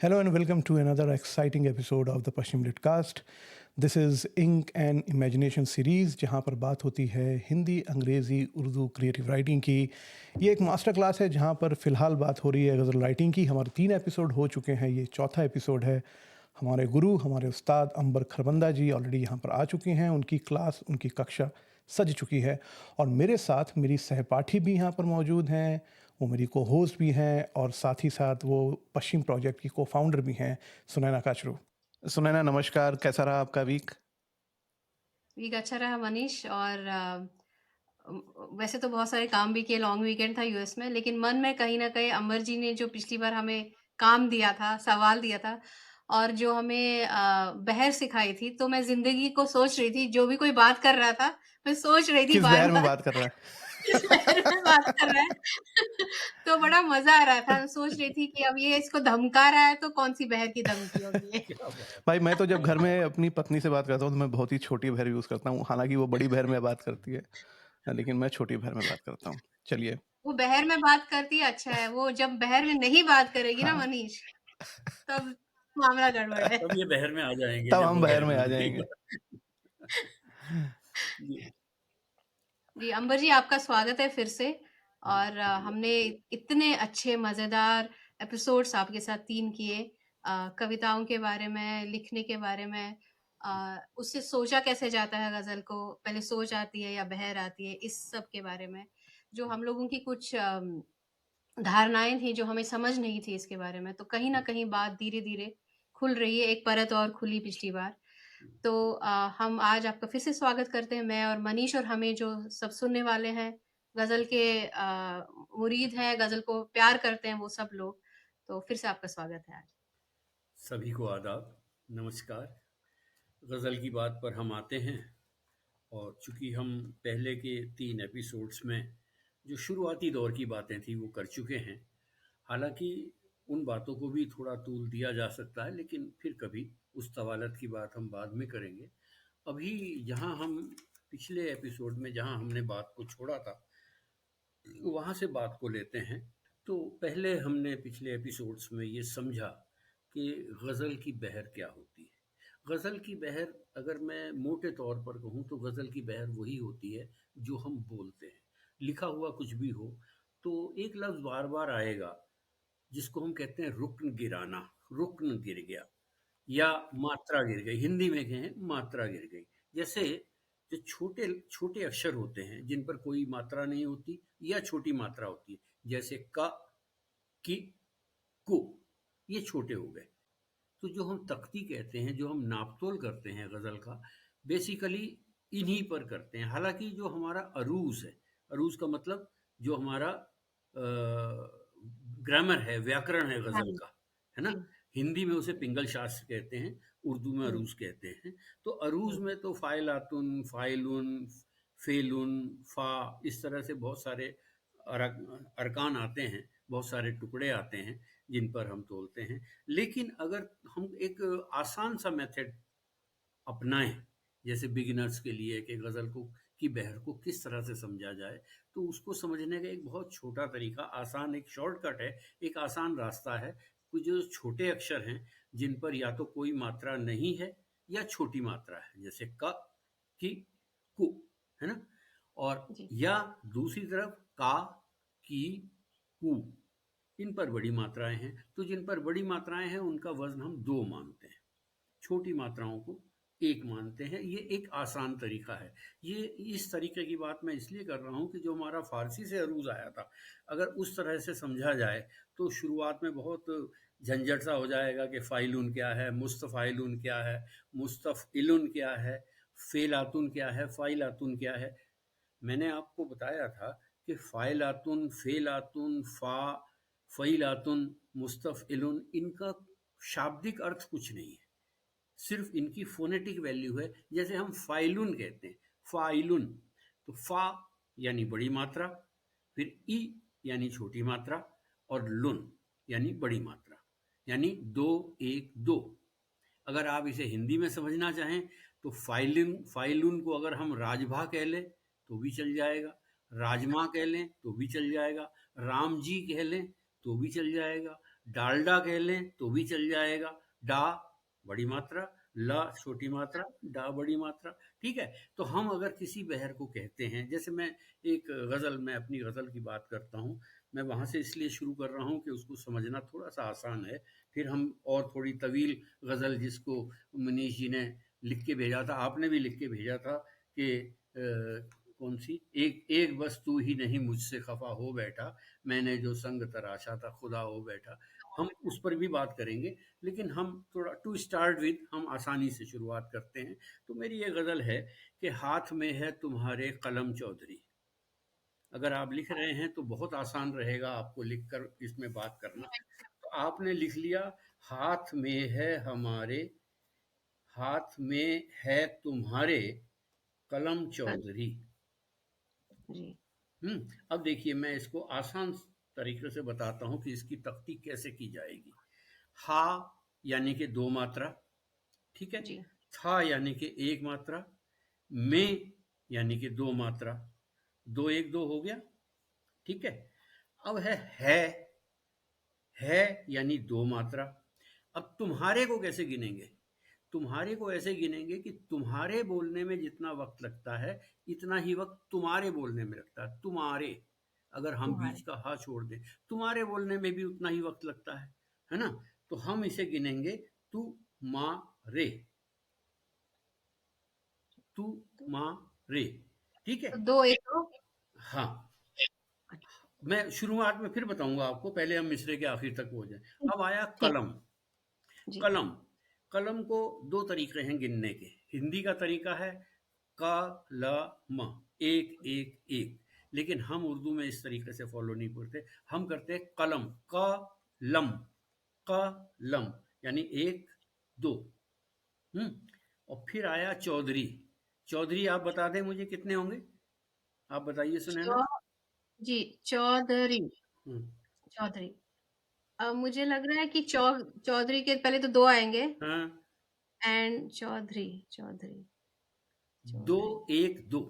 Hello and welcome to another exciting episode of the Pashim Litcast. This is Ink and Imagination series जहाँ पर बात होती है हिंदी, अंग्रेज़ी, उर्दू क्रिएटिव राइटिंग की। ये एक मास्टर क्लास है जहाँ पर फ़िलहाल बात हो रही है गज़ल राइटिंग की। हमारे 3 एपिसोड हो चुके हैं, ये चौथा एपिसोड है। हमारे गुरु, हमारे उस्ताद अंबर खरबंदा जी ऑलरेडी यहाँ पर आ चुके हैं। उनकी क्लास, उनकी कक्षा सज चुकी है और मेरे साथ मेरी सहपाठी भी यहाँ पर मौजूद हैं। वो मेरी को होस्ट भी हैं और साथ ही साथ वो पश्चिम प्रोजेक्ट की को फाउंडर भी हैं, सुनैना काचरू। सुनैना नमस्कार, कैसा रहा आपका वीक? वीक अच्छा रहा मनीष। और वैसे तो बहुत सारे काम भी किए, लॉन्ग वीकेंड था यूएस में, लेकिन मन में कहीं ना कहीं अंबर जी ने जो पिछली बार हमें काम दिया था, सवाल दिया था और जो हमें बहर सिखाई थी, तो मैं जिंदगी को सोच रही थी। जो भी कोई बात कर रहा था, मैं सोच रही थी किस बार बहर में बार बात कर रहा है? किस बहर में बात कर रहा है। तो बड़ा मजा आ रहा था। मैं सोच रही थी कि अब ये इसको धमका रहा है तो कौन सी बहर की धमकी होगी ये। क्या बात भाई मैं तो जब घर में अपनी पत्नी से बात करता हूँ तो मैं बहुत ही छोटी बहर यूज़ करता हूँ, हालाँकि वो बड़ी बहर में बात करती है, लेकिन मैं छोटी बहर में बात करता हूँ। चलिए। वो बहर में बात करती है, अच्छा है। वो जब बहर में नहीं बात करेगी ना हाँ, मनीष, तब मामला गड़बड़ है। तब ये बहर में आ जाएंगे तब जब हम वो बहर बहर में में आ होंगे। जाएँगे। जी जी, अंबर जी आपका स्वागत है फिर से। और हमने इतने अच्छे मज़ेदार एपिसोड्स आपके साथ 3 किए। कविताओं के बारे में, लिखने के बारे में, उससे सोचा कैसे जाता है ग़ज़ल को, पहले सोच आती है या बहर आती है, इस सब के बारे में। जो हम लोगों की कुछ धारणाएँ थी जो हमें समझ नहीं थी इसके बारे में, तो कहीं न कहीं बात धीरे-धीरे खुल रही है, एक परत और खुली पिछली बार। तो हम आज आपका फिर से स्वागत करते हैं, मैं और मनीष और हमें जो सब सुनने वाले हैं, गज़ल के मुरीद हैं, गज़ल को प्यार करते हैं वो सब लोग, तो फिर से आपका स्वागत है आज। सभी को आदाब, नमस्कार। गज़ल की बात पर हम आते हैं और चूंकि हम पहले के 3 एपिसोड्स में जो शुरुआती दौर की बातें थी वो कर चुके हैं। हालांकि उन बातों को भी थोड़ा तूल दिया जा सकता है, लेकिन फिर कभी उस तवालत की बात हम बाद में करेंगे। अभी जहां हम पिछले एपिसोड में जहां हमने बात को छोड़ा था वहां से बात को लेते हैं। तो पहले हमने पिछले एपिसोड्स में ये समझा कि गज़ल की बहर क्या होती है। गज़ल की बहर, अगर मैं मोटे तौर पर कहूँ तो गज़ल की बहर वही होती है जो हम बोलते हैं। लिखा हुआ कुछ भी हो तो एक लफ्ज़ बार बार आएगा जिसको हम कहते हैं रुक्न गिराना, रुक्न गिर गया या मात्रा गिर गई। हिंदी में कहें मात्रा गिर गई। जैसे जो छोटे छोटे अक्षर होते हैं जिन पर कोई मात्रा नहीं होती या छोटी मात्रा होती है, जैसे क, की, कु, ये छोटे हो गए। तो जो हम तख्ती कहते हैं, जो हम नापतोल करते हैं गज़ल का, बेसिकली इन्हीं पर करते हैं। हालांकि जो हमारा अरूज है, अरूज का मतलब जो हमारा ग्रामर है, व्याकरण है हाँ गज़ल जी, का, है ना? जी। हिंदी में उसे पिंगल शास्त्र कहते हैं, उर्दू में हुँ, अरूज कहते हैं। तो अरूज हुँ, में तो फ़ाइलातुन, फ़ाइलुन, फ़ेलुन, फ़ा, इस तरह से बहुत सारे अरकान आते हैं, बहुत सारे टुकड़े आते हैं जिन पर हम तोलते हैं। लेकिन अगर हम एक आसान सा मेथड अपनाएं, जैसे बिगिनर्स के लिए कि गज़ल को की बहर को किस तरह से समझा जाए, तो उसको समझने का एक बहुत छोटा तरीका, आसान एक शॉर्टकट है, एक आसान रास्ता है। कुछ जो छोटे अक्षर हैं जिन पर या तो कोई मात्रा नहीं है या छोटी मात्रा है, जैसे क, की, कु, है ना? और जी। या दूसरी तरफ का, की, कु, इन पर बड़ी मात्राएं हैं। तो जिन पर बड़ी मात्राएं हैं उनका वजन हम 2 मानते हैं, छोटी मात्राओं को 1 मानते हैं। ये एक आसान तरीका है। ये इस तरीके की बात मैं इसलिए कर रहा हूँ कि जो हमारा फ़ारसी से अरूज आया था, अगर उस तरह से समझा जाए तो शुरुआत में बहुत झंझट सा हो जाएगा कि फ़ाइलुन क्या है, मुस्तफ़ाइलुन क्या है, मुस्तफ़इलुन क्या है, फ़ेलातुन क्या है, फ़ाइलातुन क्या है। मैंने आपको बताया था कि फ़ाइलातुन, फ़ेलातुन, फ़ा, फ़ईलातुन, मुस्तफ़इलुन, इनका शाब्दिक अर्थ कुछ नहीं है, सिर्फ इनकी फोनेटिक वैल्यू है। जैसे हम फाइलुन कहते हैं, फाइलुन, तो फा यानी बड़ी मात्रा, फिर ई यानी छोटी मात्रा, और लुन यानी बड़ी मात्रा, यानी 2 1 2। अगर आप इसे हिंदी में समझना चाहें तो फाइलिन फाइलुन को अगर हम राजभा कह लें तो भी चल जाएगा, राजमा कह लें तो भी चल जाएगा, राम जी कह लें तो भी चल जाएगा, डालडा कह लें तो भी चल जाएगा। डा बड़ी मात्रा, ला छोटी मात्रा, डा बड़ी मात्रा, ठीक है। तो हम अगर किसी बहर को कहते हैं, जैसे मैं एक गज़ल, मैं अपनी गज़ल की बात करता हूँ, मैं वहाँ से इसलिए शुरू कर रहा हूँ कि उसको समझना थोड़ा सा आसान है। फिर हम और थोड़ी तवील गज़ल, जिसको मनीष जी ने लिख के भेजा था, आपने भी लिख के भेजा था कि कौन सी, एक एक बस तू ही नहीं मुझसे खफा हो बैठा, मैंने जो संग तराशा था खुदा हो बैठा। हम उस पर भी बात करेंगे, लेकिन हम थोड़ा टू स्टार्ट विद, हम आसानी से शुरुआत करते हैं। तो मेरी ये गज़ल है कि हाथ में है तुम्हारे कलम चौधरी। अगर आप लिख रहे हैं तो बहुत आसान रहेगा आपको लिखकर इसमें बात करना। तो आपने लिख लिया, हाथ में है हमारे, हाथ में है तुम्हारे कलम कल चौधरी। जी अब देखिए, मैं इसको आसान तरीके से बताता हूँ कि इसकी तख्ती कैसे की जाएगी। हा यानी कि दो मात्रा, ठीक है। जी था यानी कि एक मात्रा, में यानी कि दो मात्रा, दो एक दो हो गया, ठीक है। अब है यानी दो मात्रा। अब तुम्हारे को कैसे गिनेंगे? तुम्हारे को ऐसे गिनेंगे कि तुम्हारे बोलने में जितना वक्त लगता है, इतना ही वक्त तुम्हारे बोलने में लगता है। तुम्हारे, अगर हम बीच तुम्हारे का हा छोड़ दें, तुम्हारे बोलने में भी उतना ही वक्त लगता है ना। तो हम इसे गिनेंगे, तू मा रे, तू तो, मा रे, ठीक है। तो दो एक दो। हाँ, अच्छा, मैं शुरुआत में फिर बताऊंगा आपको, पहले हम मिसरे के आखिर तक हो जाए। ठीक अब आया ठीक कलम। जी कलम, कलम को दो तरीके हैं गिनने के। हिंदी का तरीका है का ल म, एक एक एक। लेकिन हम उर्दू में इस तरीके से फॉलो नहीं करते, हम करते हैं कलम, क लम, क लम, यानी एक दो। हम्म और फिर आया चौधरी। चौधरी आप बता दें मुझे कितने होंगे, आप बताइए सुनैना। चौ जी चौधरी हम्म, चौधरी। अब मुझे लग रहा है कि चौधरी के पहले तो दो आएंगे। हाँ, एंड चौधरी चौधरी दो चौधरी एक दो,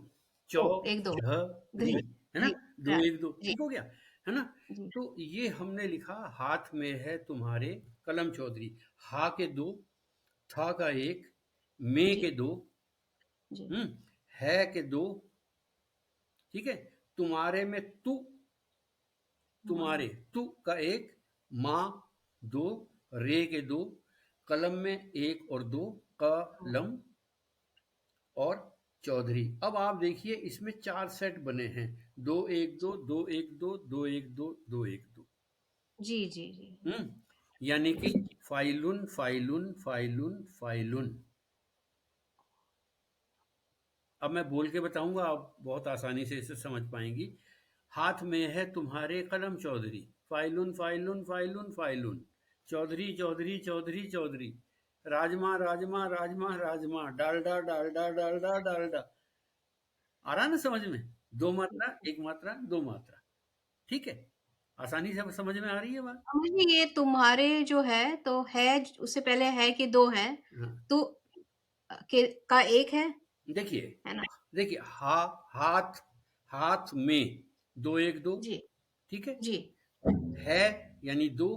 ओ एक दो चौधरी, ग्री है ना। ग्री दो एक दो, जी ठीक हो गया, है ना। जी तो ये हमने लिखा, हाथ में है तुम्हारे कलम चौधरी। हा के दो, था का एक, में जी के दो, जी हम्म है के दो, ठीक है। तुम्हारे में तू, हमारे तुम्हारे, तू का एक, माँ दो, रे के दो, कलम में एक और दो, हमारे कलम और चौधरी। अब आप देखिए, इसमें चार सेट बने हैं, दो एक दो, जी दो एक दो, दो एक दो, दो एक दो। जी जी जी यानी कि फाइलुन फाइलुन फाइलुन फाइलुन। अब मैं बोल के बताऊंगा, आप बहुत आसानी से इसे समझ पाएंगी। हाथ में है तुम्हारे कलम चौधरी, फाइलुन फाइलुन फाइलुन फाइलुन, चौधरी चौधरी चौधरी चौधरी, राजमा राजमा राजमा राजमा, डालडा डालडा डालडा डालडा। आ रहा ना समझ में? दो मात्रा, एक मात्रा, दो मात्रा, ठीक है। आसानी से समझ में आ रही है बात? अब मुझे ये तुम्हारे जो है तो है उससे पहले है कि दो है हाँ, तो के का एक देखिए, है ना देखिए, हाथ, हाथ में, दो एक दो, जी ठीक है। जी है यानी दो,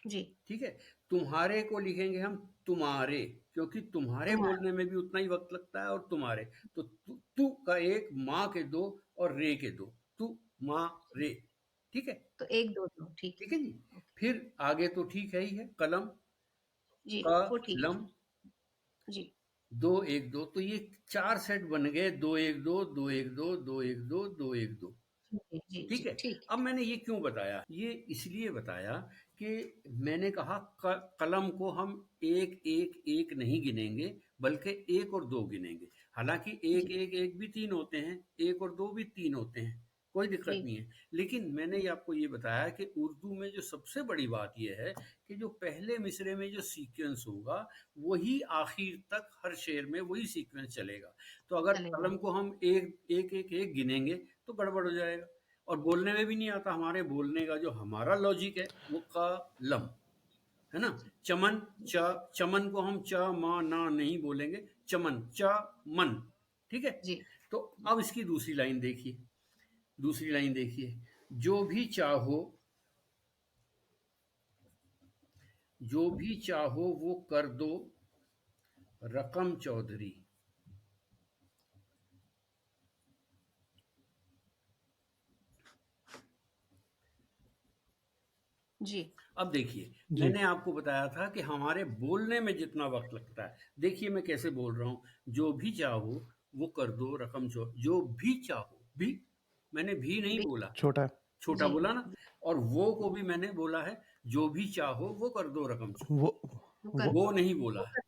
जी ठीक है। तुम्हारे को लिखेंगे हम तुम्हारे, क्योंकि तुम्हारे तुम्हारा बोलने में भी उतना ही वक्त लगता है, और तुम्हारे, तो तू का एक, माँ के दो और रे के दो, तू माँ रे, ठीक है। तो एक दो दो ठीक ठीक है जी। है फिर आगे तो ठीक है ही है, कलम, जी वो ठीक कलम, है जी दो एक दो। तो ये चार सेट बन गए, दो एक दो, दो एक दो, दो एक दो, दो एक दो, जी जी ठीक जी है। ठीक अब मैंने ये क्यों बताया? ये इसलिए बताया कि मैंने कहा कलम को हम एक एक एक नहीं गिनेंगे, बल्कि एक और दो गिनेंगे। हालांकि एक जी एक एक भी तीन होते हैं, एक और दो भी तीन होते हैं, कोई दिक्कत जी नहीं है। लेकिन मैंने ये आपको ये बताया कि उर्दू में जो सबसे बड़ी बात यह है कि जो पहले मिसरे में जो सीक्वेंस होगा, वही आखिर तक हर शेर में वही सीक्वेंस चलेगा। तो अगर चलेगा कलम को हम एक एक एक एक गिनेंगे तो गड़बड़ हो जाएगा, और बोलने में भी नहीं आता। हमारे बोलने का जो हमारा लॉजिक है वो कलम, है ना। चमन, च, चमन को हम च म ना नहीं बोलेंगे, चमन, च मन, ठीक है। जी तो अब इसकी दूसरी लाइन देखिए, दूसरी लाइन देखिए, जो भी चाहो, जो भी चाहो वो कर दो रकम चौधरी। जी। अब देखिए, जी मैंने आपको बताया था कि हमारे बोलने में जितना वक्त लगता है, देखिए मैं कैसे बोल रहा हूँ। जो भी चाहो वो कर दो रकम जो भी चाहो, भी मैंने भी नहीं भी बोला, छोटा छोटा जी, बोला ना। और वो को भी मैंने बोला है, जो भी चाहो वो कर दो रकम वो वो कर वो वो नहीं वो बोला, कर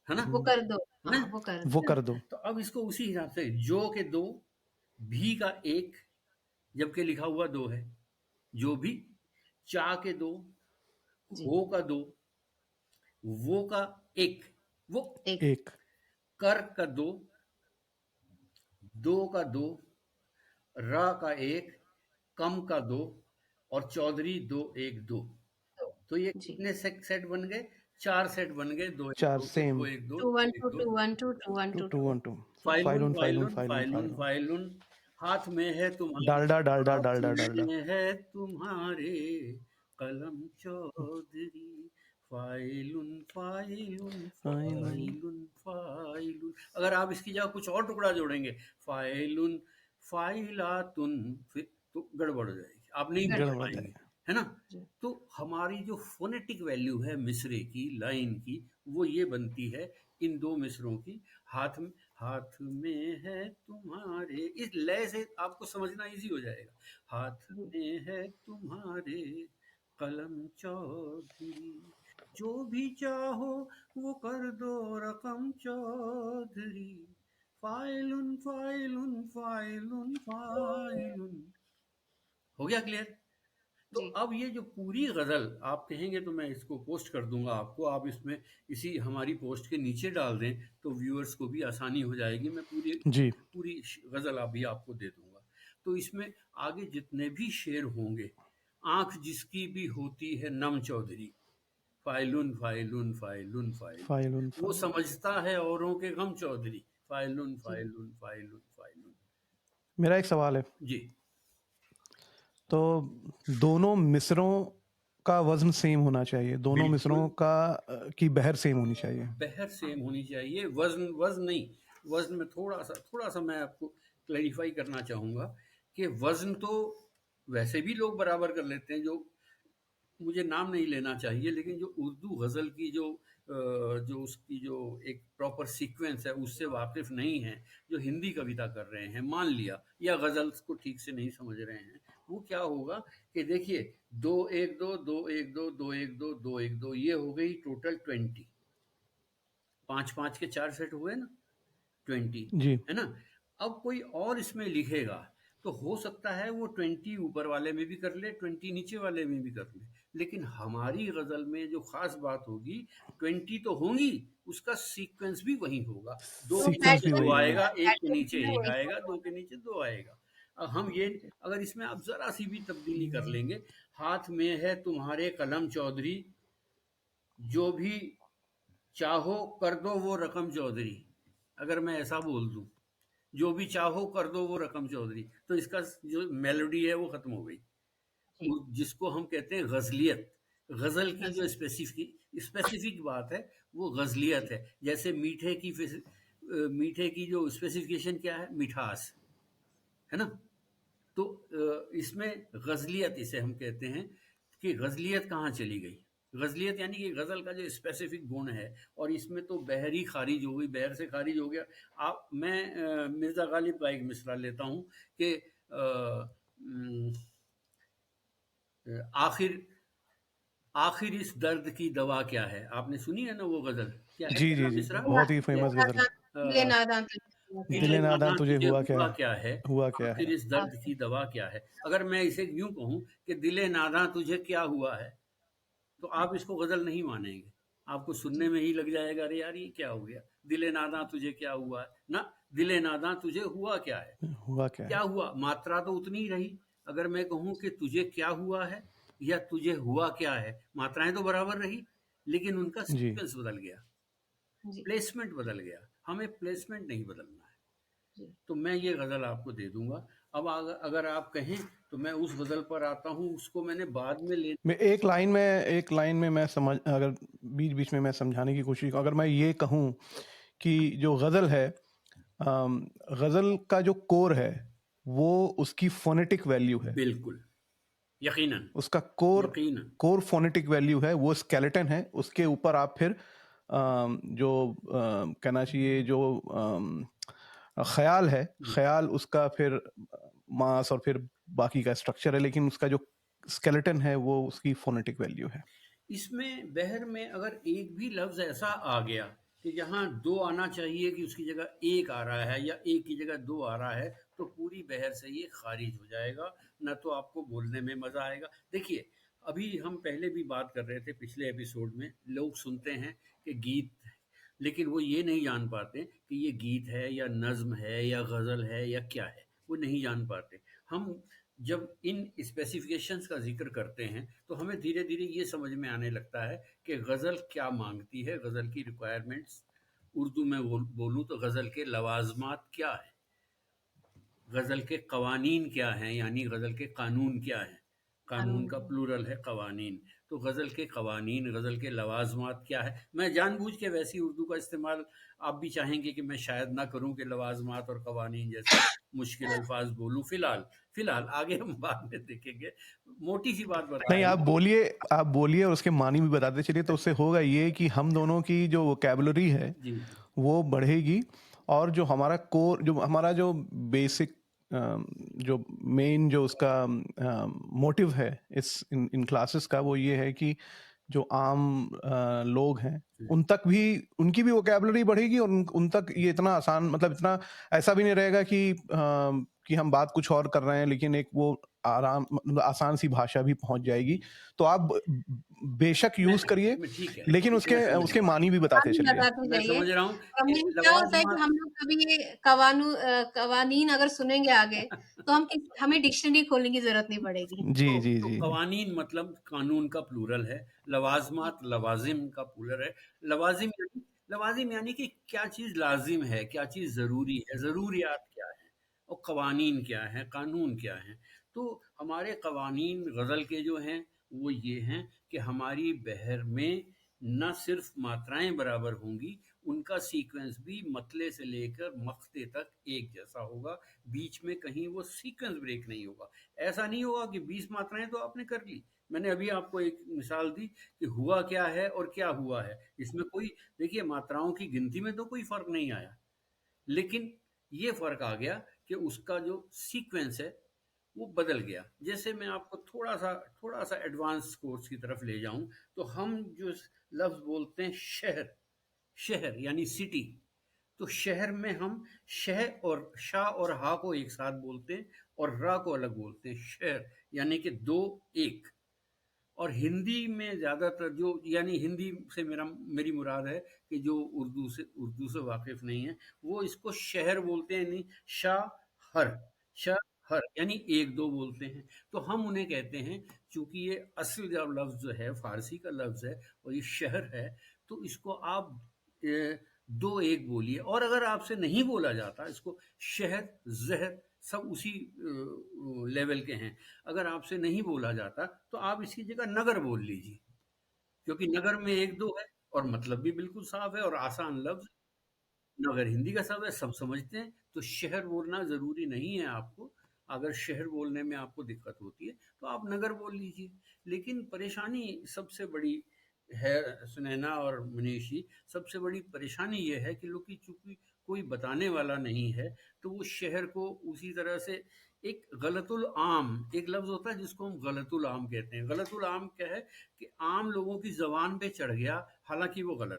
है ना, वो कर दो। है ना, हाँ, वो कर वो दो। कर दो तो अब इसको उसी हिसाब से जो के दो, भी का एक, जबकि लिखा हुआ दो है, जो भी, चा के दो, जी, हो का दो, वो का एक, वो, एक एक कर का दो का दो, र का एक, कम का दो, और चौधरी दो एक दो। दो। तो ये जी। कितने सेट बन गए? 4 सेट बन गए, दो एक चार दो के, सेम दो एक दो, 2 1 दो एक 2 दो। 2 1 2 2 1 टू 2 टू 2। वन टू फाइलुन फाइलुन फाइलुन फाइलुन फाइलुन फाइलुन फाइलुन, हाथ में है तुम्हारे, डालडा डालडा हाथ डालडा डालडा में है तुम्हारे कलम चौधरी। फाइलुन फाइलुन फाइलुन फाइलुन फाइलुन, अगर आप इसकी जगह कुछ और टुकड़ा जोड़ेंगे, फाइलुन फाइलातुन, फिर तो गड़बड़ हो जाएगी, आप नहीं बोल गड़बड़ पाएंगे, जाएगा है ना। जी, तो हमारी जो फोनेटिक वैल्यू है मिसरे की, लाइन की, वो ये बनती है इन दो मिसरों की। हाथ में है तुम्हारे, इस लय से आपको समझना इजी हो जाएगा। हाथ जी, में है तुम्हारे कलम चौधरी, जो भी चाहो वो कर दो रकम चौधरी। फाइलुन फाइलुन फाइलुन फाइलुन। हो गया क्लियर? तो जी, अब ये जो पूरी गज़ल आप कहेंगे तो मैं इसको पोस्ट कर दूंगा आपको, आप इसमें इसी हमारी पोस्ट के नीचे डाल दें तो व्यूअर्स को भी आसानी हो जाएगी। मैं पूरी जी पूरी गज़ल अभी आपको दे दूंगा। तो इसमें आगे जितने भी शेर होंगे, आंख जिसकी भी होती है नम चौधरी, फाइलुन फाइलुन फाइलुन फाइलुन, फाइलुन वो फाइलुन समझता है औरों के गम चौधरी, फाइलुन जी, फाइलुन फाइलुन फाइलुन। मेरा एक सवाल है जी, तो दोनों मिसरों का वजन सेम होना चाहिए दोनों बिल्कुल मिसरों का की बहर सेम होनी चाहिए बहर सेम होनी चाहिए, वज़न नहीं। वज़न में थोड़ा सा मैं आपको क्लैरिफ़ाई करना चाहूँगा कि वज़न तो वैसे भी लोग बराबर कर लेते हैं, जो मुझे नाम नहीं लेना चाहिए, लेकिन जो उर्दू गज़ल की जो उसकी जो एक प्रॉपर सीक्वेंस है उससे वाकिफ़ नहीं है, जो हिंदी कविता कर रहे हैं, मान लिया, या गज़ल को ठीक से नहीं समझ रहे हैं, वो क्या होगा कि देखिए, 2 1 2 2 1 2 2 1 2 2 1 2, ये हो गई टोटल 20। 5 5 के 4 सेट हुए ना, 20, जी है ना। अब कोई और इसमें लिखेगा तो हो सकता है वो 20 ऊपर वाले में भी कर ले, 20 नीचे वाले में भी कर ले, लेकिन हमारी गजल में जो खास बात होगी, 20 तो होंगी, उसका सीक्वेंस भी वही होगा। दो वो के सीक्वेंस नीचे भी दो वही पैटर्न होगा आएगा, एक के पैटर्न नीचे जो है एक वही आएगा, होगा। दो के नीचे दो आएगा। अब हम ये, अगर इसमें आप जरा सी भी तब्दीली कर लेंगे, हाथ में है तुम्हारे कलम चौधरी, जो भी चाहो कर दो वो रकम चौधरी, अगर मैं ऐसा बोल दूं, जो भी चाहो कर दो वो रकम चौधरी, तो इसका जो मेलोडी है वो खत्म हो गई। जी, जिसको हम कहते हैं गजलियत, गजल की जो गज़ल। स्पेसिफिक बात है वो गजलियत जी, है। जैसे मीठे की जो स्पेसिफिकेशन क्या है, मिठास, है ना। तो इसमें गजलियत इसे हम कहते हैं, कि गजलियत कहाँ चली गई। गजलियत यानी कि गजल का जो स्पेसिफिक गुण है, और इसमें तो बहर ही खारिज हो गई, बहर से खारिज हो गया। आप मैं मिर्ज़ा गालिब का एक मिसरा लेता हूँ कि आखिर आखिर इस दर्द की दवा क्या है। आपने सुनी है ना वो गजल, क्या है जी जी पहला जी मिसरा? बहुत ही दिले फेमस गजल नादान दिले अ, नादान तुझे हुआ क्या दिले दिले है? नादान नादान तुझे तुझे हुआ है क्या है, हुआ क्या है आखिर इस दर्द आखिर की दवा क्या है। अगर मैं इसे यूं कहूं कि दिले नादान तुझे क्या हुआ है, तो आप इसको गजल नहीं मानेंगे, आपको सुनने जी, में ही लग जाएगा, अरे यार ये क्या हो गया, दिले नादान तुझे क्या हुआ है ना, दिले नादान तुझे हुआ क्या है। हुआ क्या क्या है हुआ, मात्रा तो उतनी ही रही। अगर मैं कहूं कि तुझे क्या हुआ है या तुझे हुआ क्या है, मात्राएं तो बराबर रही, लेकिन उनका जी सीक्वेंस बदल गया, जी, प्लेसमेंट बदल गया। हमें प्लेसमेंट नहीं बदलना है। जी, तो मैं ये गज़ल आपको दे दूंगा। अब अगर आप कहें तो मैं उस गज़ल पर आता हूँ, उसको मैंने बाद में ले मैं एक लाइन में मैं समझ, अगर बीच बीच में मैं समझाने की कोशिश, अगर मैं ये कहूँ कि जो गज़ल है, गज़ल का जो कोर है वो उसकी फोनेटिक वैल्यू है, बिल्कुल, यकीनन, उसका कोर यकीनन। कोर फोनेटिक वैल्यू है, वो स्केलेटन है। उसके ऊपर आप फिर जो कहना चाहिए जो ख्याल है, जी। ख्याल उसका फिर मास और फिर बाकी का स्ट्रक्चर है, लेकिन उसका जो स्केलेटन है वो उसकी फोनेटिक वैल्यू है। इसमें बहर में अगर एक भी लफ्ज़ ऐसा आ गया कि जहाँ 2 आना चाहिए कि उसकी जगह 1 आ रहा है या 1 की जगह 2 आ रहा है, तो पूरी बहर से ये ख़ारिज हो जाएगा, ना तो आपको बोलने में मज़ा आएगा। देखिए, अभी हम पहले भी बात कर रहे थे पिछले एपिसोड में, लोग सुनते हैं कि गीत, लेकिन वो ये नहीं जान पाते कि ये गीत है या नज़्म है या गज़ल है या क्या है, वो नहीं जान पाते। हम जब इन स्पेसिफिकेशंस का ज़िक्र करते हैं, तो हमें धीरे-धीरे ये समझ में आने लगता है कि गज़ल क्या माँगती है, गज़ल की रिक्वायरमेंट्स। उर्दू में बोलूँ तो गज़ल के लवाज़मात क्या हैं, गज़ल के कवानीन क्या हैं, यानी गज़ल के कानून क्या हैं। कानून का प्लूरल है कवानीन। तो गज़ल के कवानीन, गज़ल के लवाज़मात क्या है। मैं जानबूझ के वैसी उर्दू का इस्तेमाल, आप भी चाहेंगे कि मैं शायद ना करूं कि लवाज़मात और कवानीन जैसे मुश्किल अल्फाज बोलूं। फ़िलहाल आगे हम बाद में देखेंगे। मोटी सी बात बता नहीं, रहा हूं कि आप बोलिए और उसके मानी भी बताते चलिए, तो उससे होगा ये कि हम दोनों की जो वोकैबुलरी है जी, वो बढ़ेगी, और जो हमारा कोर, जो हमारा जो बेसिक, जो मेन जो उसका मोटिव है इस इन क्लासेस का, वो ये है कि जो आम लोग हैं उन तक भी, उनकी भी वोकैबुलरी बढ़ेगी, और उन तक ये इतना आसान, मतलब इतना ऐसा भी नहीं रहेगा कि हम बात कुछ और कर रहे हैं, लेकिन एक वो आराम, मतलब आसान सी भाषा भी पहुंच जाएगी। तो आप बेशक यूज करिए, ठीक है, लेकिन मैं उसके समझ उसके रहा हूँ। मानी भी बताते कानून चलिए। बताते मैं जाइए। समझ रहा हूँ कि कभी क्या होता है कि लवाज़मात, हम लोग कभी कवानीन अगर सुनेंगे आगे, तो हमें डिक्शनरी खोलने की ज़रूरत नहीं पड़ेगी। जी, तो जी, तो जी, जी। कवानीन मतलब कानून का प्लूरल है, लवाज़मात लवाज़िम का प्लूरल है। लवाज़िम यानी कि क्या चीज़ लाज़िम है, क्या चीज़ ज़रूरी है, ज़रूरियात क्या हैं, और कवानीन क्या हैं, कानून क्या हैं। तो हमारे कवानीन गज़ल के जो हैं, वो ये हैं कि हमारी बहर में न सिर्फ़ मात्राएँ बराबर होंगी, उनका सीक्वेंस भी मतले से लेकर मख्ते तक एक जैसा होगा, बीच में कहीं वो सीक्वेंस ब्रेक नहीं होगा। ऐसा नहीं होगा कि 20 मात्राएँ तो आपने कर ली। मैंने अभी आपको एक मिसाल दी कि हुआ क्या है और क्या हुआ है। इसमें कोई, देखिए, मात्राओं की गिनती में तो कोई फ़र्क नहीं आया, लेकिन ये फ़र्क आ गया कि उसका जो सीक्वेंस है वो बदल गया। जैसे मैं आपको थोड़ा सा एडवांस कोर्स की तरफ ले जाऊं, तो हम जो लफ्ज़ बोलते हैं शहर, शहर यानी सिटी, तो शहर में हम शह और शाह और हा को एक साथ बोलते हैं और रा को अलग बोलते हैं। शहर यानी कि दो, एक। और हिंदी में ज़्यादातर जो, यानी हिंदी से मेरी मुराद है कि जो उर्दू से वाकिफ़ नहीं है, वो इसको शहर बोलते हैं, नहीं शाहर, शाहर यानी एक दो बोलते हैं। तो हम उन्हें कहते हैं, चूंकि ये असल जब लफ्ज़ जो है फ़ारसी का लफ्ज़ है और ये शहर है, तो इसको आप दो एक बोलिए। और अगर आपसे नहीं बोला जाता, इसको शहर जहर सब उसी लेवल के हैं। अगर आपसे नहीं बोला जाता तो आप इसकी जगह नगर बोल लीजिए, क्योंकि नगर में एक दो है और मतलब भी बिल्कुल साफ है और आसान लफ्ज। नगर हिंदी का शब्द है, सब समझते हैं। तो शहर बोलना ज़रूरी नहीं है आपको। अगर शहर बोलने में आपको दिक्कत होती है तो आप नगर बोल लीजिए। लेकिन परेशानी सबसे बड़ी है, सुनैना और मनीषी, सबसे बड़ी परेशानी ये है कि लोग की चूंकि कोई बताने वाला नहीं है, तो वो शहर को उसी तरह से एक गलतुल आम, एक लफ्ज़ होता है जिसको हम गलतुल आम कहते हैं। गलतुल आम क्या है कि आम लोगों की ज़बान पे चढ़ गया, हालांकि वो गलत,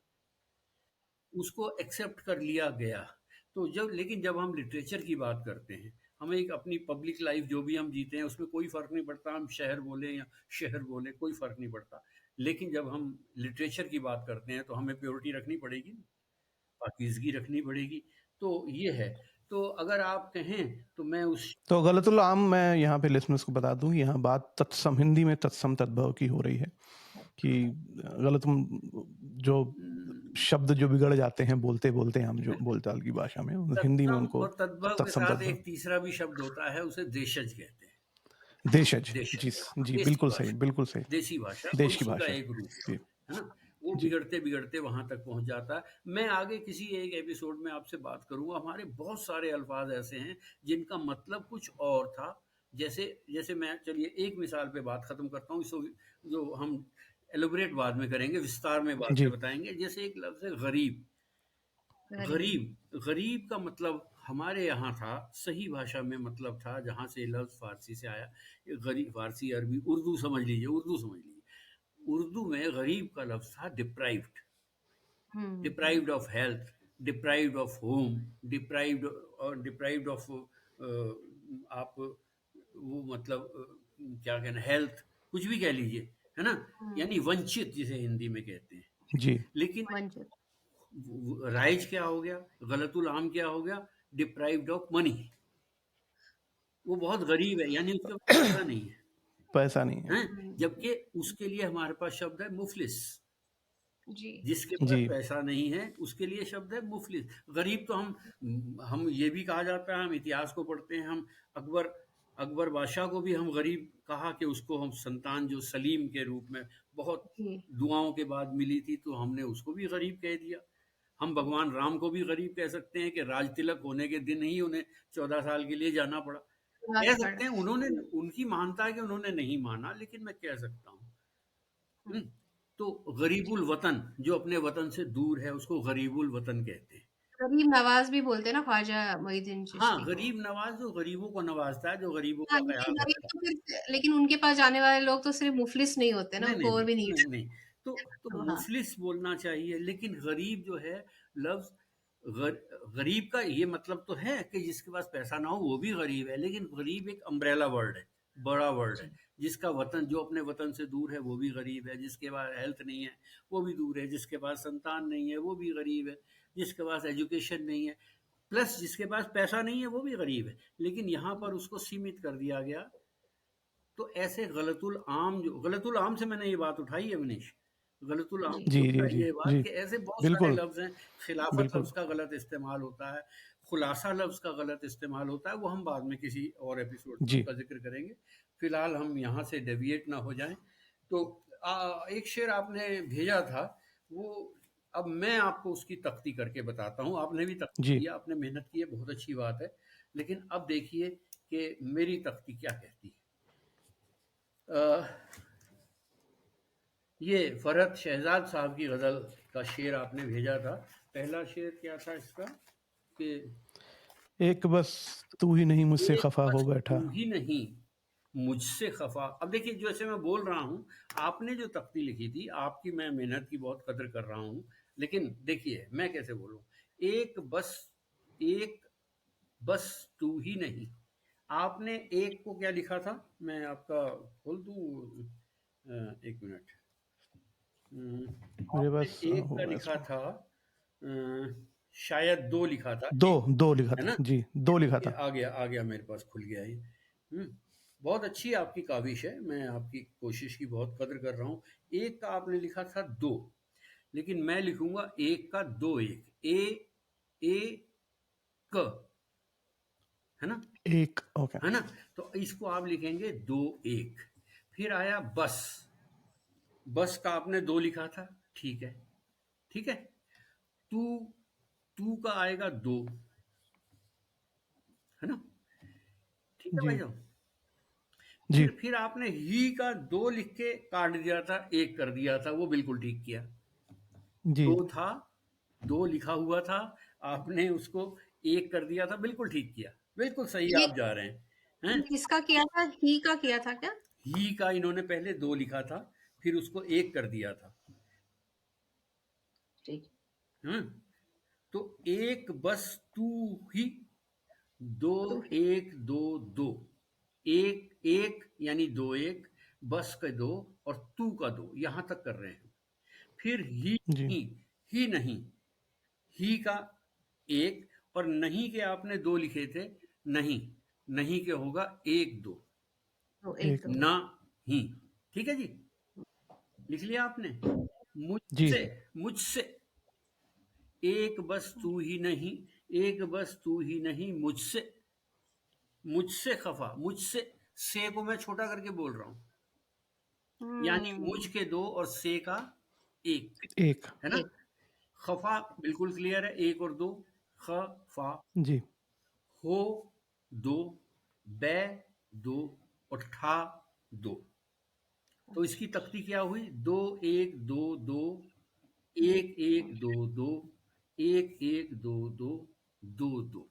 उसको एक्सेप्ट कर लिया गया। तो लेकिन जब हम लिटरेचर की बात करते हैं, हमें एक अपनी पब्लिक लाइफ जो भी हम जीते हैं उसमें कोई फ़र्क नहीं पड़ता हम शहर बोलें या शहर बोलें, कोई फ़र्क नहीं पड़ता। लेकिन जब हम लिटरेचर की बात करते हैं तो हमें प्योरिटी रखनी पड़ेगी, पाकीज़गी रखनी पड़ेगी। तो ये है। तो अगर आप कहें तो मैं उस, तो गलतुल आम, मैं यहाँ पे लिसनर्स को बता दूं, यहाँ बात तत्सम, हिंदी में तत्सम तद्भव की हो रही है कि गलत जो शब्द जो बिगड़ जाते हैं बोलते-बोलते हम जो बोलचाल की भाषा में, हिंदी में तत्सम उनको और तद्भव के तत्सम साथ तद्भव। एक तीसरा भी शब्द होता है, उसे देशज कहते हैं। देशज, देशज, जी, देसी बिल्कुल सही, भाषा, बिल्कुल सही। देसी भाषा और देश की उसी का भाषा। एक रूप जी, है ना? वो जी, बिगड़ते-बिगड़ते वहाँ तक पहुँच जाता है। मैं आगे किसी एक एपिसोड में आपसे बात करूँगा, हमारे बहुत सारे अल्फाज ऐसे हैं जिनका मतलब कुछ और था। जैसे जैसे मैं चलिए एक मिसाल पे बात खत्म करता हूँ, इसको जो हम एलोबरेट बाद में करेंगे, विस्तार में बाद जी, में बताएँगे। जैसे एक लफ्ज़ है गरीब। गरीब। गरीब का मतलब हमारे यहाँ था, सही भाषा में मतलब था, जहाँ से लफ्ज़ फ़ारसी से आया। ये गरीब फ़ारसी, अरबी, उर्दू समझ लीजिए, उर्दू समझ लीजिए। उर्दू में गरीब का लफ्ज़ था deprived, hmm, deprived of health, deprived of home, deprived और डिप्राइव्ड ऑफ आप वो मतलब क्या कहना, हेल्थ, कुछ भी कह लीजिए, है ना? हुँ, यानी वंचित जिसे हिंदी में कहते हैं। जी, लेकिन वंचित। राइज क्या हो गया, गलतुल आम क्या हो गया, डिप्राइव्ड ऑफ मनी। वो बहुत गरीब है, यानी उसके पास पैसा नहीं है, पैसा नहीं है। हैं? हुँ, जबकि उसके लिए हमारे पास शब्द है मुफलिस। जी। जिसके पास जी, पैसा नहीं है उसके लिए शब्द है मुफलिस। गरीब तो हम ये भी कहा जाता है, हम इतिहास को पढ़ते हैं, हम अकबर अकबर बादशाह को भी हम गरीब कहा कि उसको हम संतान जो सलीम के रूप में बहुत जी, दुआओं के बाद मिली थी, तो हमने उसको भी गरीब कह दिया। हम भगवान राम को भी गरीब कह सकते हैं कि राज तिलक होने के दिन ही उन्हें 14 साल के लिए जाना पड़ा। प्रयास कह पड़ा। सकते हैं, उन्होंने, उनकी मानता है कि उन्होंने नहीं माना, लेकिन मैं कह सकता हूँ। हुँ, हुँ, तो गरीबुल वतन, जो अपने वतन से दूर है, उसको गरीबुल वतन कहते हैं। गरीब नवाज़ भी बोलते हैं ना ख्वाजा मोइनुद्दीन हाँ, चिश्ती को। गरीब नवाज़ जो गरीबों को नवाज़ता है, जो गरीबों हाँ, का लेकिन ख़्याल गरीब रखता है। तो फिर लेकिन उनके पास जाने वाले लोग तो सिर्फ़ मुफ़लिस नहीं होते ना, नहीं, नहीं, उनको और नहीं, भी नीड नहीं, है। नहीं। तो तो हाँ, मुफ़लिस बोलना चाहिए, लेकिन गरीब जो है लफ्ज़, गरीब का ये मतलब तो है कि जिसके पास पैसा ना हो वो भी गरीब है, लेकिन गरीब एक अम्ब्रेला वर्ड है, बड़ा वर्ड है। जी, जिसका वतन, जो अपने वतन से दूर है वो भी गरीब है, जिसके पास हेल्थ नहीं है वो भी दूर है, जिसके पास संतान नहीं है वो भी गरीब है, जिसके पास एजुकेशन नहीं है, प्लस जिसके पास पैसा नहीं है वो भी गरीब है। लेकिन यहाँ पर उसको सीमित कर दिया गया। तो ऐसे गलतुल आम, जो गलतुल आम से मैंने ये बात उठाई है मनीष, गलतुल आम जी, से जी, जी, उठाई है जी, ये बात जी, कि ऐसे बहुत सारे बिल्कुल, लफ्ज़ हैं। खिलाफत बिल्कुल। लफ्ज़ का गलत इस्तेमाल होता है, खुलासा लफ्ज़ का गलत इस्तेमाल होता है, वो हम बाद में किसी और एपिसोड में जी, उसका ज़िक्र करेंगे। फ़िलहाल हम यहाँ से डेविएट ना हो जाएँ। तो एक शेर आपने भेजा था, वो अब मैं आपको उसकी तख्ती करके बताता हूँ। आपने भी तख्ती जी, की है, आपने मेहनत की है, बहुत अच्छी बात है। लेकिन अब देखिए कि मेरी तख्ती क्या कहती है। अ, ये फरहत शहजाद साहब की गज़ल का शेर आपने भेजा था। पहला शेर क्या था इसका कि एक बस तू ही नहीं मुझसे एक खफ़ा बस हो बैठा। तू ही नहीं मुझसे खफा। अब देखिए, जैसे मैं बोल रहा हूँ, आपने जो तख्ती लिखी थी, आपकी मैं मेहनत की बहुत कदर कर रहा हूँ, लेकिन देखिए मैं कैसे बोलूँ। एक बस तू ही नहीं, आपने एक को क्या लिखा था, मैं आपका खोल दूँ, एक मिनट। मेरे आपने पास एक का होगा लिखा इसमें। था, शायद दो लिखा था, 2 एक, 2 लिखा है था। ना? जी, 2 लिखा ये था। आ गया मेरे पास, खुल गया ये। बहुत अच्छी आपकी काविश है, मैं आपकी कोशिश की बहुत कदर कर रहा हूँ। एक का आपने लिखा था दो, लेकिन मैं लिखूंगा एक का दो एक, ए क, है ना? एक ओके। है ना? तो इसको आप लिखेंगे दो एक। फिर आया बस, बस का आपने दो लिखा था, ठीक है, ठीक है। तू, तू का आएगा दो, है ना? ठीक है भाई जी, साहब। जी, फिर आपने ही का दो लिख के काट दिया था, एक कर दिया था, वो बिल्कुल ठीक किया। जी। दो था, दो लिखा हुआ था, आपने उसको एक कर दिया था, बिल्कुल ठीक किया, बिल्कुल सही ये आप जा रहे हैं। किसका किया था? ही का किया था क्या? ही का इन्होंने पहले दो लिखा था, फिर उसको एक कर दिया था। ठीक। हैं? तो एक बस तू ही, दो तो एक दो दो, एक एक यानी दो एक, बस का दो और तू का दो, यहां तक कर रहे हैं। फिर जी, नहीं, ही नहीं, ही का एक, और नहीं के आपने दो लिखे थे, नहीं, नहीं के होगा एक दो, तो एक एक दो। ना ही। ठीक है जी, लिख लिया आपने? जी, मुझसे, मुझसे, एक बस तू ही नहीं, एक बस तू ही नहीं, मुझसे मुझसे खफा, मुझसे, से को मैं छोटा करके बोल रहा हूं, यानी मुझ के दो और से का एक, एक। है ना। एक। खफा बिल्कुल क्लियर है, एक और दो, खफा। जी। हो दो, बै दो और ठा दो। तो इसकी तख्ती क्या हुई, दो एक दो दो, एक एक दो दो, एक एक दो दो, दो दो,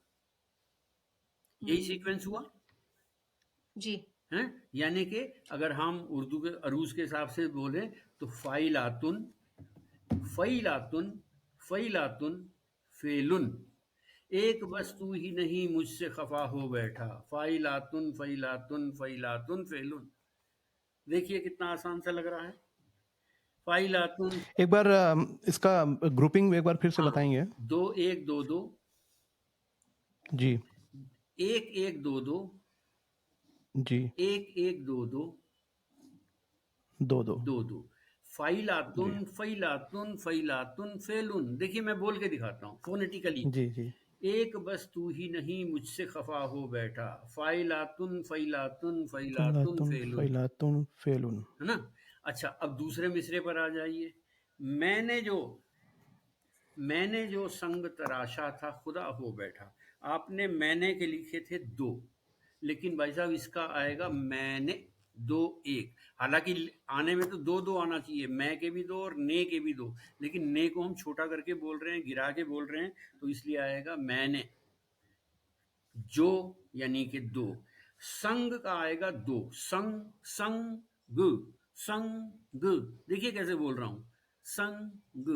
यही सीक्वेंस हुआ जी। है। यानी कि अगर हम उर्दू के अरूज के हिसाब से बोले तो फाइलातुन, फैलातुन, फैलातुन, फेलुन, एक बस तू ही नहीं मुझसे खफा हो बैठा, फाइलातुन फैलातुन फैलातुन फेलुन। देखिए कितना आसान सा लग रहा है, फाइलातुन। एक बार इसका ग्रुपिंग एक बार फिर से हाँ, बताएंगे? दो एक दो दो, जी। एक एक दो दो, जी। एक एक दो दो, दो दो। दो दो, जी। फाइलातुन फैलातुन फैलातुन फेलुन। देखिए मैं बोल के दिखाता हूँ फोनेटिकली, जी। जी। एक बस तू ही नहीं मुझसे खफा हो बैठा, फाइलातुन फैलातुन फैलातुन फैलातुन फेलुन, फैलातुन फेलुन। है ना। अच्छा अब दूसरे मिसरे पर आ जाइए, मैंने जो मैंने जो संग तराशा था खुदा हो बैठा। आपने मैंने के लिखे थे दो, लेकिन भाई साहब इसका आएगा मैंने दो एक। हालांकि आने में तो दो दो आना चाहिए, मैं के भी दो और ने के भी दो, लेकिन ने को हम छोटा करके बोल रहे हैं, गिरा के बोल रहे हैं, तो इसलिए आएगा मैंने जो, यानी कि दो। संग का आएगा दो, संग संग संग। देखिए कैसे बोल रहा हूं, संग,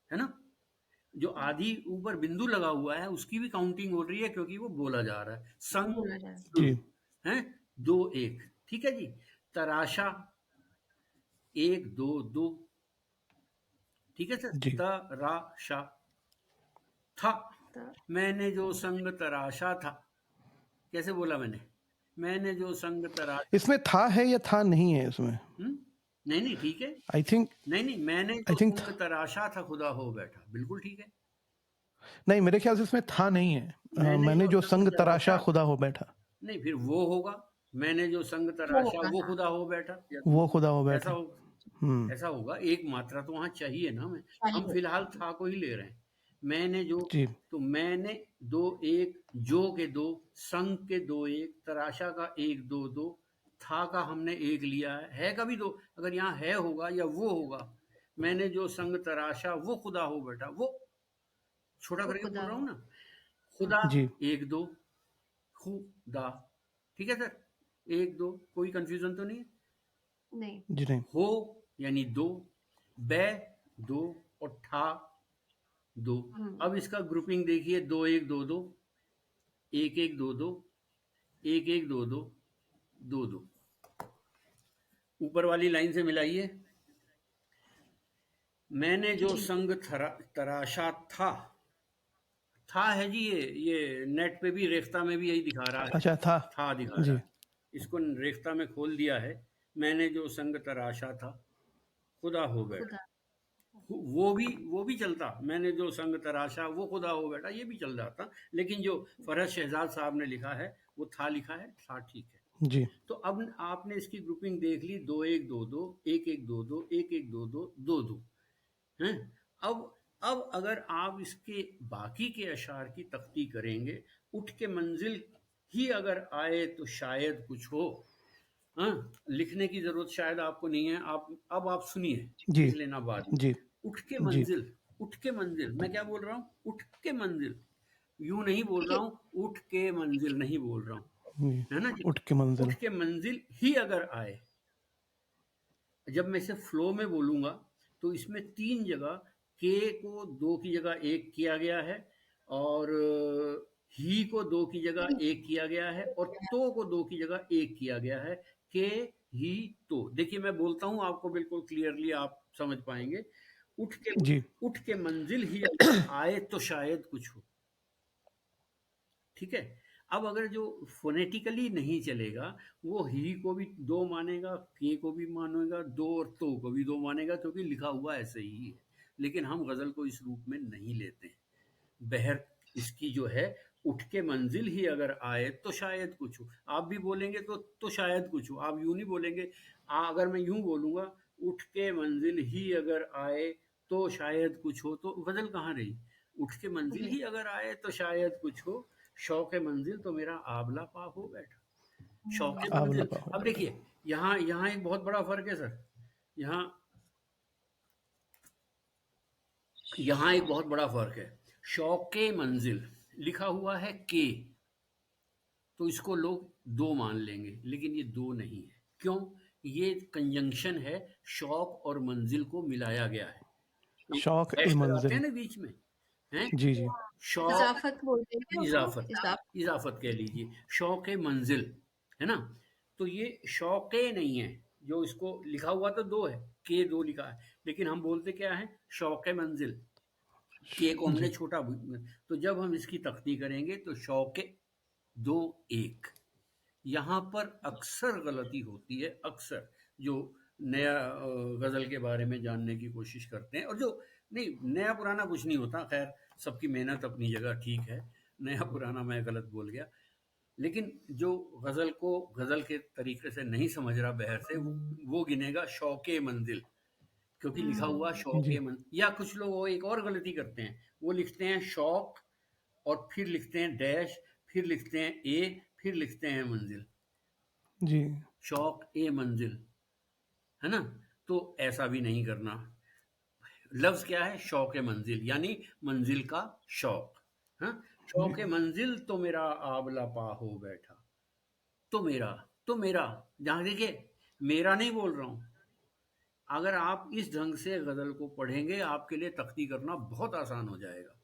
है ना। जो आधी ऊपर बिंदु लगा हुआ है उसकी भी काउंटिंग हो रही है क्योंकि वो बोला जा रहा है, बोला जाए। जी। संग है, दो एक, ठीक है जी। तराशा, एक दो दो, ठीक है सर। जी। तराशा था, तो मैंने जो संग तराशा था, कैसे बोला मैंने जो संग तराशा। इसमें था है या था नहीं है इसमें? नहीं नहीं ठीक है, आई थिंक नहीं मैंने आई जो थिंक संग तराशा था खुदा हो बैठा, बिल्कुल ठीक है। नहीं, मेरे ख्याल से इसमें था नहीं है। मैंने मैंने जो जो संग संग तराशा तराशा, खुदा हो बैठा। नहीं फिर वो होगा, मैंने जो संग वो तराशा होगा, वो हाँ। खुदा हो बैठा, वो खुदा हो ऐसा बैठा। होगा। हम्म। ऐसा होगा, एक मात्रा तो वहां चाहिए ना हमें। हम चाहिए। फिलहाल था को ही ले रहे हैं, मैंने जो, जी। तो मैंने दो एक, जो के दो, संग के दो एक, तराशा का एक दो दो, था का हमने एक लिया है का भी दो। अगर यहाँ है होगा या वो होगा, मैंने जो संग तराशा वो खुदा हो बैठा, वो छोटा वो करके बोल खुदा रहा हूँ हो। ना, खुदा जी। एक दो, खुदा, ठीक है सर, एक दो, कोई कंफ्यूजन तो नहीं है। नहीं। जी नहीं। हो यानी दो, बै दो और ठा दो। अब इसका ग्रुपिंग देखिए, दो एक दो दो, एक एक दो दो, एक एक दो दो, दो दो। ऊपर वाली लाइन से मिलाइए, मैंने जो जी। संग तराशा था है जी, ये नेट पे भी रेख्ता में भी यही दिखा रहा है, अच्छा था। था दिखा रहा जी। है। इसको रेख्ता में खोल दिया है, मैंने जो संग तराशा था खुदा हो बैठा। खुदा। वो भी चलता, मैंने जो संग तराशा वो खुदा हो बैठा, ये भी चल जाता, लेकिन जो फरहत शहजाद साहब ने लिखा है वो था लिखा है, था ठीक है। जी। तो अब आपने इसकी ग्रुपिंग देख ली, दो एक दो दो, एक एक दो दो, एक एक दो दो, दो दो, हैं। अब अगर आप इसके बाकी के अशार की तख्ती करेंगे, उठ के मंजिल ही अगर आए तो शायद कुछ हो, हाँ, लिखने की जरूरत शायद आपको नहीं है। अब आप सुनिए, जी। लिख लेना बाद में। जी। उठ के जी। मंजिल, उठ के मंजिल, मैं क्या बोल रहा हूँ, उठ के मंजिल, यूं नहीं बोल ठीक रहा है। हूँ, उठ के मंजिल नहीं बोल रहा हूँ, जी। है ना जी। उठ के उठ मंजिल। के मंजिल ही अगर आए, जब मैं इसे फ्लो में बोलूंगा तो इसमें तीन जगह के को दो की जगह एक किया गया है, और ही को दो की जगह एक किया गया है, और तो को दो की जगह एक किया गया है, के ही तो। देखिए मैं बोलता हूं, आपको बिल्कुल क्लियरली आप समझ पाएंगे। उठ के जी। उठ के मंजिल ही अगर आए तो शायद कुछ हो, ठीक है। अब अगर जो फोनेटिकली नहीं चलेगा, वो ही को भी दो मानेगा, के को भी मानेगा दो, और तो को भी दो मानेगा, क्योंकि लिखा हुआ ऐसे ही है। लेकिन हम गजल को इस रूप में नहीं लेते हैं, बहर इसकी जो है, उठ के मंजिल ही अगर आए तो शायद कुछ हो। आप भी बोलेंगे तो शायद कुछ हो। आप यूं नहीं बोलेंगे। अगर मैं यूं बोलूंगा, उठ के मंजिल ही अगर आए तो शायद कुछ हो, तो गजल कहाँ रही? उठ के मंजिल जी। ही अगर आए तो शायद कुछ हो, शौक मंजिल तो मेरा आबला पा हो बैठा। शौक आंवला मंजिल। पाव अब बेटा। देखिए, यहाँ यहाँ एक बहुत बड़ा फर्क है सर। यहाँ यहाँ एक बहुत बड़ा फर्क है। शौक मंजिल लिखा हुआ है के, तो इसको लोग दो मान लेंगे, लेकिन ये दो नहीं है। क्यों? ये कंजंक्शन है, शौक और मंजिल को मिलाया गया है। तो शौक ए डैश लगाते हैं मंजिल। ना बीच में, हैं? जी जी। शौक, इजाफत बोलते हैं उसको, इजाफत, इजाफत। इजाफत कह लीजिए, शौक मंजिल, है ना? तो ये शौक नहीं है। जो इसको लिखा हुआ तो दो है, के दो लिखा है, लेकिन हम बोलते क्या है? शौक मंजिल। के को हमने जी छोटा तो जब हम इसकी तख्ती करेंगे तो शौक दो एक। यहाँ पर अक्सर गलती होती है, अक्सर जो नया गज़ल के बारे में जानने की कोशिश करते हैं, और जो नहीं, नया पुराना कुछ नहीं होता, खैर सबकी मेहनत अपनी जगह ठीक है। नया पुराना मैं गलत बोल गया। लेकिन जो गज़ल को गज़ल के तरीके से नहीं समझ रहा बहर से, वो गिनेगा शौके मंजिल, क्योंकि लिखा हुआ शौके जी मंजिल। या कुछ लोग वो एक और गलती करते हैं, वो लिखते हैं शौक और फिर लिखते हैं डैश, फिर लिखते हैं फिर लिखते हैं मंजिल। जी शौक मंजिल, है ना? तो ऐसा भी नहीं करना। लफ्ज क्या है? शौक मंजिल, यानी मंजिल का शौक। हाँ, जी शौक मंजिल तो मेरा आबला पा हो बैठा। तो मेरा जहां देखिए, मेरा नहीं बोल रहा हूं। अगर आप इस ढंग से गजल को पढ़ेंगे, आपके लिए तख्ती करना बहुत आसान हो जाएगा।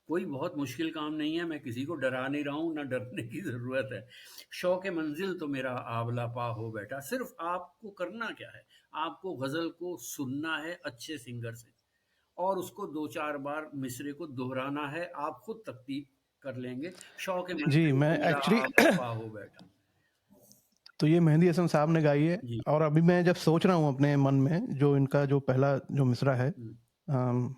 कोई बहुत मुश्किल काम नहीं है। मैं किसी को डरा नहीं रहा हूँ, ना डरने की ज़रूरत है। शौक मंजिल तो मेरा आबला पा हो बैठा। सिर्फ आपको करना क्या है? आपको गज़ल को सुनना है अच्छे सिंगर से, और उसको दो चार बार मिसरे को दोहराना है। आप खुद तख्ती कर लेंगे। शौक जी मंजिल मैं तो मेरा एक्चुअली आबला पा हो बैठा। तो ये मेहंदी हसन साहब ने गाई है। जी। और अभी मैं जब सोच रहा हूँ अपने मन में, जो इनका जो पहला जो मिसरा है, हम्म,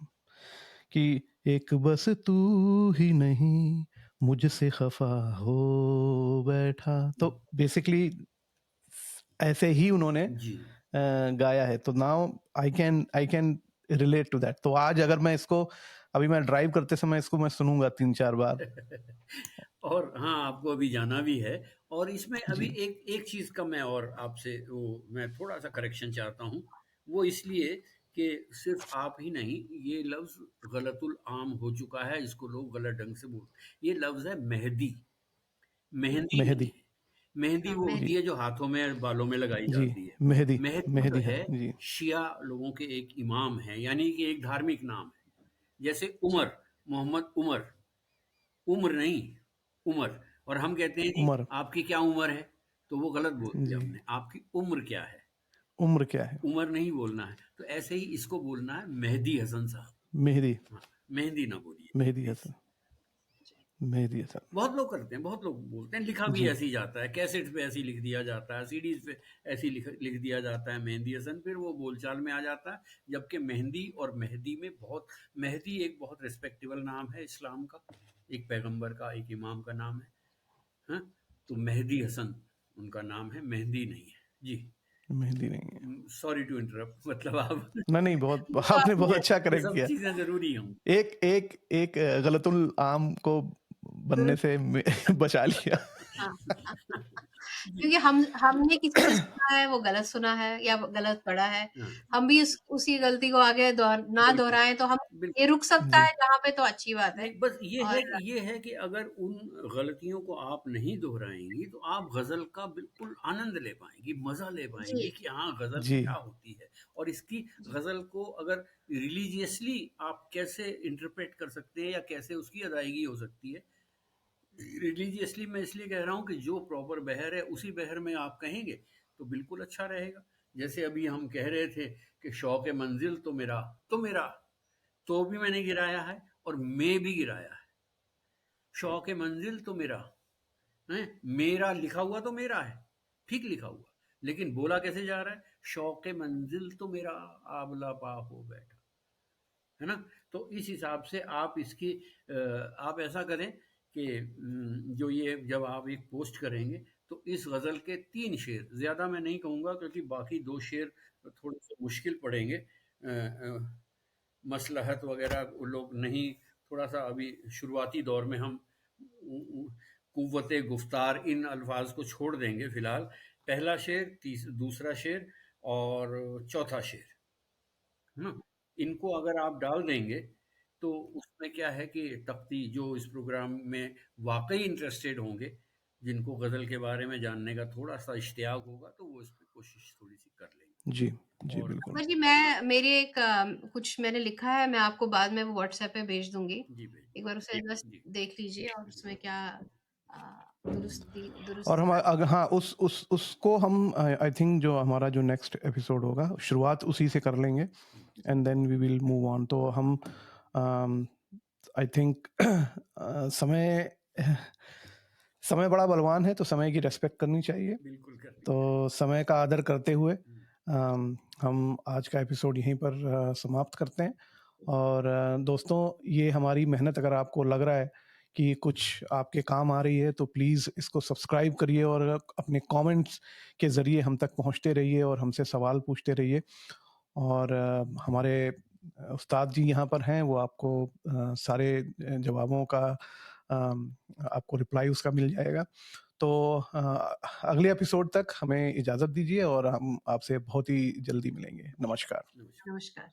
कि एक बस तू ही नहीं मुझसे खफा हो बैठा, तो बेसिकली ऐसे ही उन्होंने जी। गाया है। तो now I can relate to that. तो आज अगर मैं इसको, अभी मैं ड्राइव करते समय इसको मैं सुनूंगा 3-4 बार। और हाँ, आपको अभी जाना भी है। और इसमें अभी जी एक एक चीज़ का मैं और आपसे वो मैं थोड़ा सा करेक्शन चाहता हूँ। वो इसलिए कि सिर्फ आप ही नहीं, ये लफ्ज़ गलतुल आम हो चुका है, इसको लोग गलत ढंग से बोल। ये लफ्ज़ है मेहदी, मेहंदी नहीं मेहदी। है। मेहंदी हाँ, वो होती जी है जो हाथों में बालों में लगाई जी जाती है। मेहदी। मेहदी जो मेहदी है, हसन जी। शिया लोगों के एक इमाम है, यानी कि एक धार्मिक नाम है। जैसे उमर, मोहम्मद उमर, उम्र नहीं, उमर। और हम कहते हैं जी उम्र। आपकी क्या उम्र है, तो वो गलत बोल दिया जी हमने। आपकी उम्र क्या है, उम्र क्या है? उमर नहीं बोलना है। तो ऐसे ही इसको बोलना है मेहदी हसन साहब। मेहदी। हाँ, मेहंदी ना बोलिए मेहदी प्लीज। हसन। मेहदी हसन। बहुत लोग करते हैं, बहुत लोग बोलते हैं। लिखा भी जी ऐसे ही जाता है, कैसेट पे ऐसे ही लिख दिया जाता है, सीडीज पे ऐसे ही लिख दिया जाता है मेहंदी हसन, फिर वो बोलचाल में आ जाता है। जबकि मेहंदी और मेहदी में बहुत, मेहदी एक बहुत रिस्पेक्टेबल नाम है इस्लाम का, एक पैगंबर का, एक इमाम का नाम है। हाँ, तो मेहदी हसन उनका नाम है, मेहंदी नहीं है जी। मेहंदी नहीं है। सॉरी टू इंटरप्ट, मतलब आप ना नहीं, बहुत वो आपने बहुत आपने अच्छा ये करेक्ट सब किया। चीज़ें ज़रूरी हों। एक एक एक गलतुल आम को बनने से बचा लिया। हाँ, जी। क्योंकि हमने किसी से सुना है, वो गलत सुना है या गलत पढ़ा है। हाँ, हम भी उसी गलती को आगे ना बिल्कुल, दोहराएं, तो हम ये बिल्कुल। रुक सकता जी है जहाँ पे, तो अच्छी बात है। नहीं, बस और ये है कि अगर उन गलतियों को आप नहीं दोहराएँगी, तो आप गज़ल का बिल्कुल आनंद ले पाएँगी, मज़ा ले पाएँगी जी, कि हाँ, गज़ल जी क्या होती है। और इसकी जी, गज़ल को अगर रिलीजियसली आप कैसे इंटरप्रेट कर सकते हैं, या कैसे उसकी अदायगी हो सकती है। रिलीजियसली मैं इसलिए कह रहा हूँ कि जो प्रॉपर बहर है, उसी बहर में आप कहेंगे, तो बिल्कुल अच्छा रहेगा। जैसे अभी हम कह रहे थे कि शौक़ मंज़िल तो मेरा, तो भी मैंने गिराया है और मैं भी गिराया है। शौक़ मंज़िल तो मेरा, हैं? मेरा लिखा हुआ तो मेरा है, ठीक लिखा हुआ, लेकिन बोला कैसे जा रहा है? शौक़ मंज़िल तो मेरा आबला पा हो बैठा, है ना? तो इस हिसाब से आप इसकी आप ऐसा करें कि जो ये जब आप एक पोस्ट करेंगे तो इस गज़ल के 3 शेर, ज़्यादा मैं नहीं कहूँगा क्योंकि बाकी 2 शेर थोड़े से मुश्किल पड़ेंगे। मसलहत वगैरह वो लोग नहीं, थोड़ा-सा अभी शुरुआती दौर में हम कुव्वते गुफ्तार इन अल्फाज को छोड़ देंगे फ़िलहाल। पहला शेर, दूसरा शेर और चौथा शेर, है ना? इनको अगर आप डाल देंगे तो उसमें क्या है कि तख्ती जो इस प्रोग्राम में वाक़ई इंटरेस्टेड होंगे, जिनको गज़ल के बारे में जानने का थोड़ा-सा इश्तियाक होगा, तो वो इस पे कोशिश थोड़ी-सी कर लेंगे। जी, जी, और बिल्कुल। अमर जी, मेरी एक कुछ मैंने लिखा है, मैं आपको बाद में वो व्हाट्सएप पे भेज दूँगी। जी, भेजिए। एक बार उसे बस जी, देख लीजिए और जी। उसमें क्या अ, और दुरुस्त हम करना है। हाँ, उसको हम आई थिंक जो हमारा जो नेक्स्ट एपिसोड होगा, शुरुआत उसी से कर लेंगे and then we will move on. तो हम आई थिंक समय समय बड़ा बलवान है, तो समय की रिस्पेक्ट करनी चाहिए। बिल्कुल करनी तो चाहिए। समय का आदर करते हुए हुँ। हम आज का एपिसोड यहीं पर समाप्त करते हैं। और दोस्तों, ये हमारी मेहनत अगर आपको लग रहा है कि कुछ आपके काम आ रही है, तो प्लीज़ इसको सब्सक्राइब करिए और अपने कमेंट्स के ज़रिए हम तक पहुँचते रहिए और हमसे सवाल पूछते रहिए। और हमारे उस्ताद जी यहाँ पर हैं, वो आपको सारे जवाबों का आपको रिप्लाई उसका मिल जाएगा। तो अगले एपिसोड तक हमें इजाज़त दीजिए और हम आपसे बहुत ही जल्दी मिलेंगे। नमस्कार। नमस्कार। नमस्कार।